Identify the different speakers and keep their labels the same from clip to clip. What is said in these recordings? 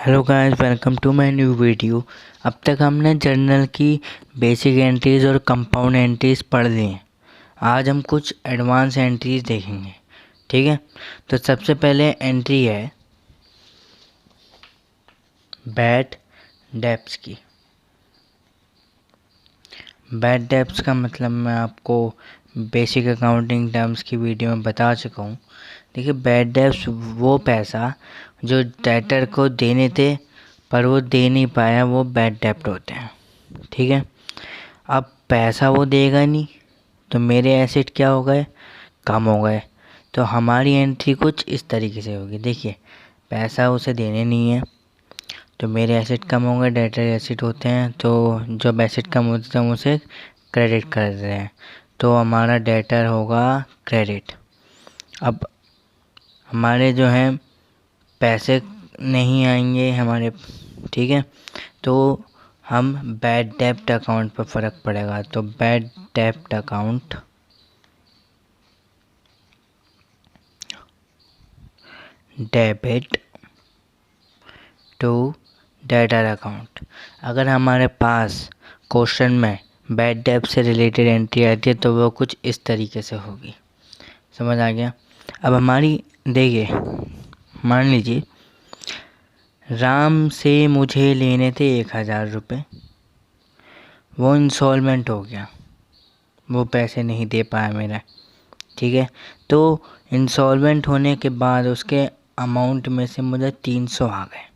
Speaker 1: Hello guys, welcome to my new video. अब तक हमने जर्नल की बेसिक एंट्रीज और कंपाउंड एंट्रीज पढ़ ली हैं। आज हम कुछ एडवांस एंट्रीज देखेंगे। ठीक है, तो सबसे पहले एंट्री है बैड डेब्ट्स की। बैड डेब्ट्स का मतलब मैं आपको बेसिक अकाउंटिंग टर्म्स की वीडियो में बता चुका हूँ। देखिए, बैड डेब्ट्स वो पैसा जो डेटर को देने थे पर वो दे नहीं पाया, वो बैड डेब्ट होते हैं। ठीक है, अब पैसा वो देगा नहीं तो मेरे एसेट क्या हो गए, कम हो गए। तो हमारी एंट्री कुछ इस तरीके से होगी। देखिए, पैसा उसे देने नहीं है तो मेरे एसेट कम हो गए, डेटर एसेट होते हैं। तो जब एसेट कम होते हैं तो हम उसे क्रेडिट कर रहे हैं, तो हमारा डेटर होगा क्रेडिट। अब हमारे जो हैं पैसे नहीं आएंगे हमारे, ठीक है, तो हम बैड डेब्ट अकाउंट पर फ़र्क पड़ेगा। तो बैड डेब्ट account debit to debtor account. अगर हमारे पास क्वेश्चन में बैड डेब्ट से रिलेटेड एंट्री आती है तो वो कुछ इस तरीके से होगी। समझ आ गया? अब हमारी देखिए, मान लीजिए राम से मुझे लेने थे 1,000 रुपये, वो इंस्टॉलमेंट हो गया, वो पैसे नहीं दे पाया मेरा। ठीक है, तो इंसॉल्वेंट होने के बाद उसके अमाउंट में से मुझे 300 आ गए।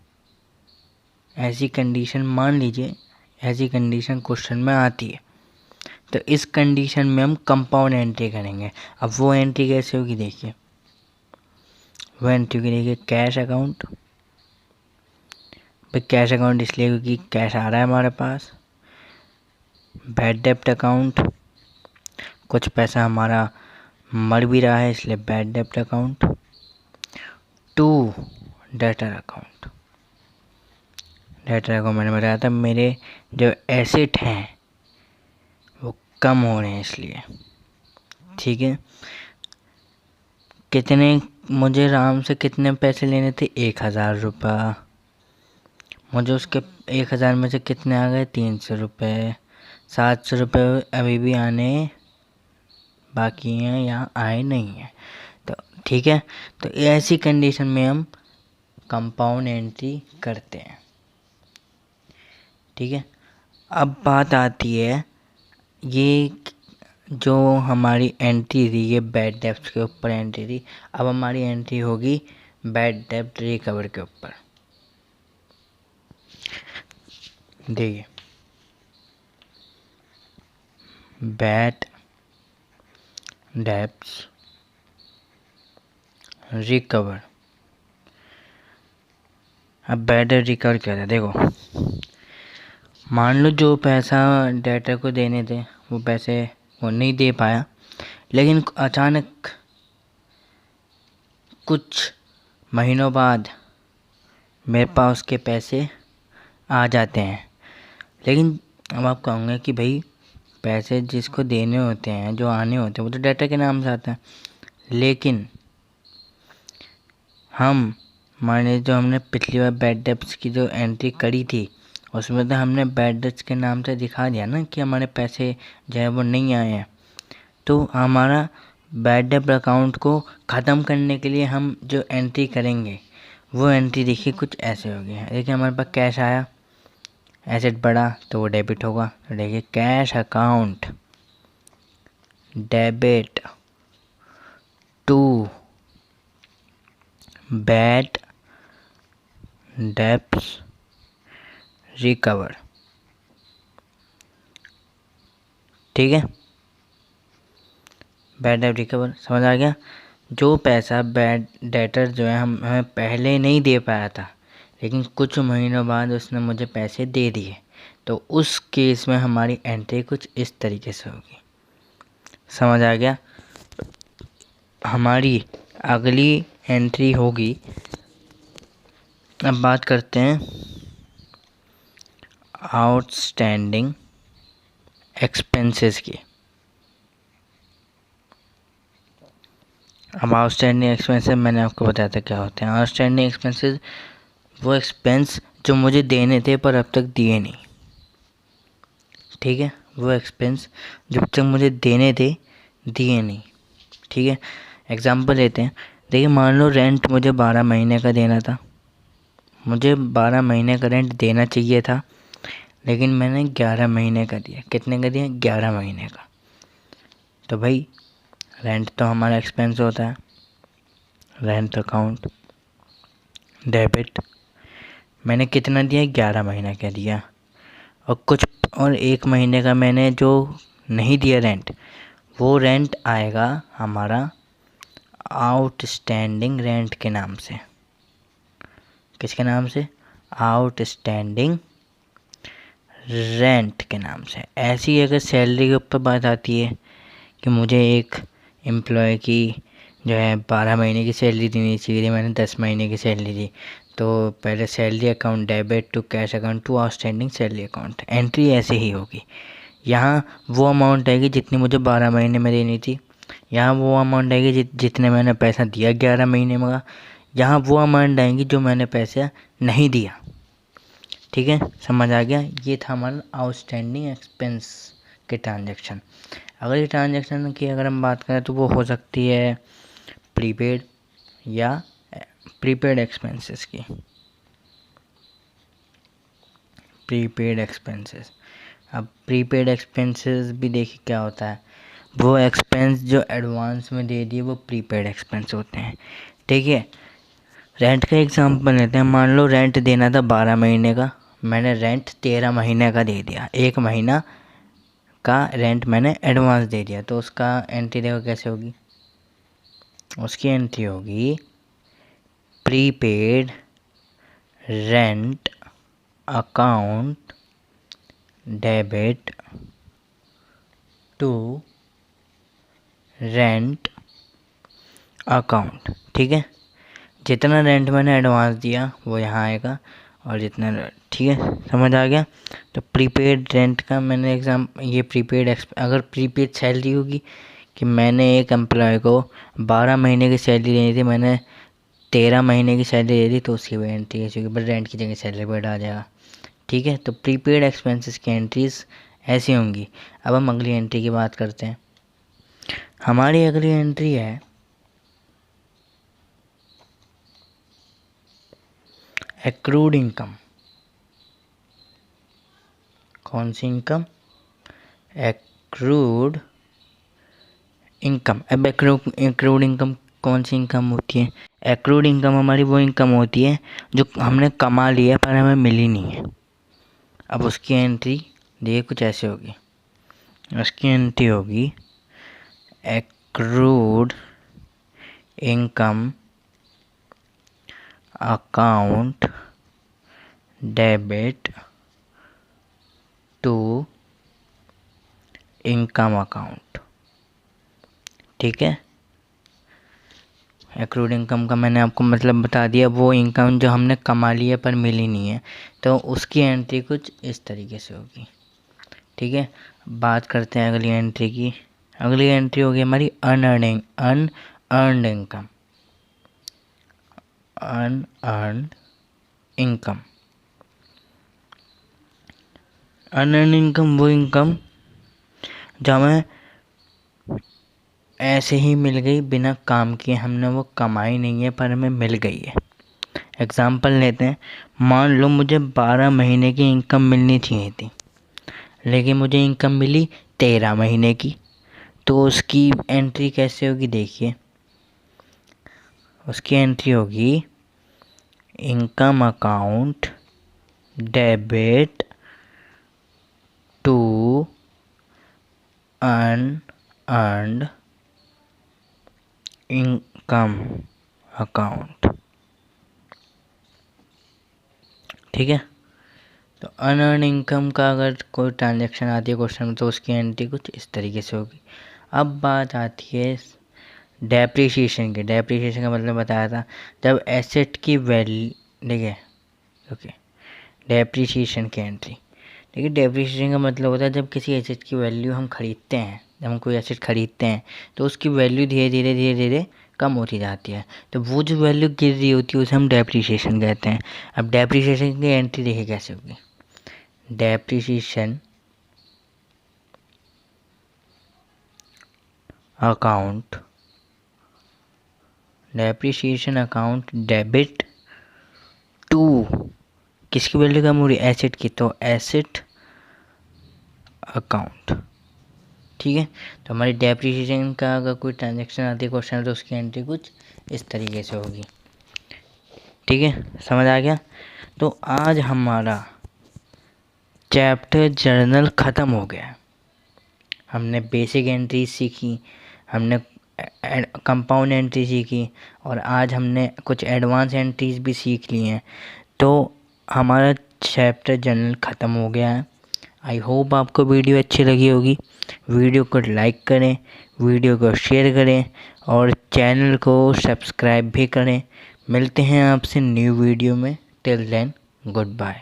Speaker 1: ऐसी कंडीशन मान लीजिए, ऐसी कंडीशन क्वेश्चन में आती है। तो इस कंडीशन में हम कंपाउंड एंट्री करेंगे। अब वो एंट्री कैसे होगी, देखिए वो एंट्री होगी, देखिए कैश अकाउंट। भाई कैश अकाउंट इसलिए क्योंकि कैश आ रहा है हमारे पास। बैड डेब्ट अकाउंट, कुछ पैसा हमारा मर भी रहा है इसलिए बैड डेब्ट account. To debtor account, debtor को मैंने बताया था मेरे जो एसेट हैं वो कम हो रहे हैं इसलिए। ठीक है, कितने, मुझे राम से कितने पैसे लेने थे, 1,000 रुपये। मुझे उसके 1,000 में से कितने आ गए, 300 रुपये। 700 रुपये अभी भी आने बाकी हैं या आए नहीं हैं। तो ठीक है, तो ऐसी कंडीशन में हम कंपाउंड एंट्री करते हैं। ठीक है, अब बात आती है, ये जो हमारी एंट्री थी ये बैड डेब्ट के ऊपर एंट्री थी। अब हमारी एंट्री होगी बैड डेब्ट रिकवर के ऊपर। देखिए, बैड डेब्ट्स रिकवर। अब बैड डेब्ट रिकवर क्या था, देखो मान लो जो पैसा डेटर को देने थे वो पैसे वो नहीं दे पाया, लेकिन अचानक कुछ महीनों बाद मेरे पास उसके पैसे आ जाते हैं। लेकिन अब आप कहोगे कि भाई पैसे जिसको देने होते हैं, जो आने होते हैं, वो तो डेटर के नाम से आता है। लेकिन हम मान लीजिए जो हमने पिछली बार बैड डेब्ट्स की जो एंट्री करी थी उसमें तो हमने बैड डेब्ट्स के नाम से दिखा दिया ना कि हमारे पैसे जो है वो नहीं आए हैं। तो हमारा बैड डेब्ट अकाउंट को ख़त्म करने के लिए हम जो एंट्री करेंगे वो एंट्री देखिए कुछ ऐसे होगी। देखिए हमारे पास कैश आया, एसेट बढ़ा तो वो डेबिट होगा। तो देखिए cash account debit to bad debts recover. ठीक है, बैड डेब्ट रिकवर समझ आ गया। जो पैसा बैड डेटर जो है हमें पहले नहीं दे पाया था, लेकिन कुछ महीनों बाद उसने मुझे पैसे दे दिए, तो उस केस में हमारी एंट्री कुछ इस तरीके से होगी। समझ आ गया? हमारी अगली एंट्री होगी, अब बात करते हैं आउटस्टैंडिंग एक्सपेंसेस की। अब आउटस्टैंडिंग एक्सपेंसेस मैंने आपको बताया था क्या होते हैं। आउटस्टैंडिंग एक्सपेंसेस वो एक्सपेंस जो मुझे देने थे पर अब तक दिए नहीं। ठीक है, वो एक्सपेंस जब तक मुझे देने थे दिए नहीं। ठीक है, एग्जांपल लेते हैं। देखिए, मान लो रेंट मुझे 12 महीने का देना था, मुझे 12 महीने का रेंट देना चाहिए था, लेकिन मैंने 11 महीने का दिया। कितने का दिया? 11 महीने का। तो भाई रेंट तो हमारा एक्सपेंस होता है, रेंट अकाउंट डेबिट। मैंने कितना दिया? 11 महीने का दिया। और 1 महीने का मैंने जो नहीं दिया रेंट, वो रेंट आएगा हमारा आउटस्टैंडिंग रेंट के नाम से। किसके नाम से? आउटस्टैंडिंग रेंट के नाम से। ऐसी अगर सैलरी के ऊपर बात आती है कि मुझे एक एम्प्लॉय की जो है 12 महीने की सैलरी देनी चाहिए थी, मैंने 10 महीने की सैलरी दी, तो पहले salary account debit to cash account to outstanding salary account, entry ऐसे ही होगी। यहाँ वो अमाउंट आएगी जितनी मुझे 12 महीने में देनी थी, यहाँ वो अमाउंट आएगी जितने मैंने पैसा दिया 11 महीने में, यहाँ वो अमाउंट आएंगी जो मैंने पैसा नहीं दिया। ठीक है, समझ आ गया? ये था हमारा आउटस्टैंडिंग एक्सपेंस के ट्रांजैक्शन। अगर ये ट्रांजैक्शन की अगर हम बात करें तो वो हो सकती है प्रीपेड या प्रीपेड एक्सपेंसेस की। प्रीपेड एक्सपेंसेस, अब प्रीपेड एक्सपेंसेस भी देखिए क्या होता है। वो एक्सपेंस जो एडवांस में दे दिए वो प्रीपेड एक्सपेंस होते हैं। ठीक है, रेंट का एग्जांपल लेते हैं। मान लो रेंट देना था 12 महीने का, मैंने रेंट 13 महीने का दे दिया, 1 महीना का रेंट मैंने एडवांस दे दिया, तो उसका एंट्री देखो कैसे होगी। उसकी एंट्री होगी prepaid rent account debit to rent account. ठीक है, जितना रेंट मैंने एडवांस दिया वो यहाँ आएगा, और जितना, ठीक है समझ आ गया। तो प्रीपेड रेंट का मैंने ये प्रीपेड अगर प्रीपेड सैलरी होगी कि मैंने एक एम्प्लॉय को 12 महीने की सैलरी देनी थी, मैंने 13 महीने की सैलरी दे दी, तो उसकी भी एंट्री ऐसी होगी, बट रेंट की जगह सैलरी बढ़ आ जाएगा। ठीक है, तो प्रीपेड एक्सपेंसेस की एंट्रीज ऐसी होंगी। अब हम अगली एंट्री की बात करते हैं। हमारी अगली एंट्री है एक्रूड इनकम। कौन सी इनकम? Accrued income. अब एक्रूड इनकम कौन सी इनकम होती है? एक्रूड इनकम हमारी वो इनकम होती है जो हमने कमा लिया पर हमें मिली नहीं है। अब उसकी एंट्री देखिए कुछ ऐसे होगी। उसकी एंट्री होगी accrued income account debit to income account. ठीक है, एक्रूड इनकम का मैंने आपको मतलब बता दिया, वो इनकम जो हमने कमा लिया पर मिली नहीं है, तो उसकी एंट्री कुछ इस तरीके से होगी। ठीक है, बात करते हैं अगली एंट्री की। अगली एंट्री होगी हमारी unearned income. Unearned income. Unearned income वो इनकम जो हमें ऐसे ही मिल गई, बिना काम किए, हमने वो कमाई नहीं है पर हमें मिल गई है। एग्जाम्पल लेते हैं। मान लो मुझे 12 महीने की इनकम मिलनी चाहिए थी, लेकिन मुझे इनकम मिली 13 महीने की, तो उसकी एंट्री कैसे होगी देखिए। उसकी एंट्री होगी income account debit to unearned income account. ठीक है, तो अनअर्न इनकम का अगर कोई ट्रांजैक्शन आती है क्वेश्चन में, तो उसकी एंट्री कुछ इस तरीके से होगी। अब बात आती है डेप्रिसिएशन की। डेप्रिसिएशन का मतलब बताया था, जब एसेट की वैल्यू, देखिए ओके, डेप्रिसिएशन की एंट्री। देखिए, डेप्रिसिएशन का मतलब होता है जब किसी एसेट की वैल्यू हम खरीदते हैं, जब हम कोई एसेट खरीदते हैं तो उसकी वैल्यू धीरे धीरे कम होती जाती है, तो वो जो वैल्यू गिर रही होती है उसे हम डेप्रिसिएशन कहते हैं। अब डेप्रिसिएशन की एंट्री देखिए कैसे होगी। Depreciation account, depreciation account debit to, किसकी वैल्यू कम हो रही है, एसेट की, तो एसेट अकाउंट। ठीक है, तो हमारी डेप्रिसिएशन का अगर कोई ट्रांजैक्शन आती है क्वेश्चन, तो उसकी एंट्री कुछ इस तरीके से होगी। ठीक है, समझ आ गया। तो आज हमारा चैप्टर जर्नल ख़त्म हो गया। हमने बेसिक एंट्री सीखी, हमने कंपाउंड एंट्री सीखी, और आज हमने कुछ एडवांस एंट्रीज भी सीख ली हैं। तो हमारा चैप्टर जर्नल ख़त्म हो गया है। आई होप आपको वीडियो अच्छी लगी होगी। वीडियो को लाइक करें, वीडियो को शेयर करें, और चैनल को सब्सक्राइब भी करें। मिलते हैं आपसे न्यू वीडियो में। Till then, good bye.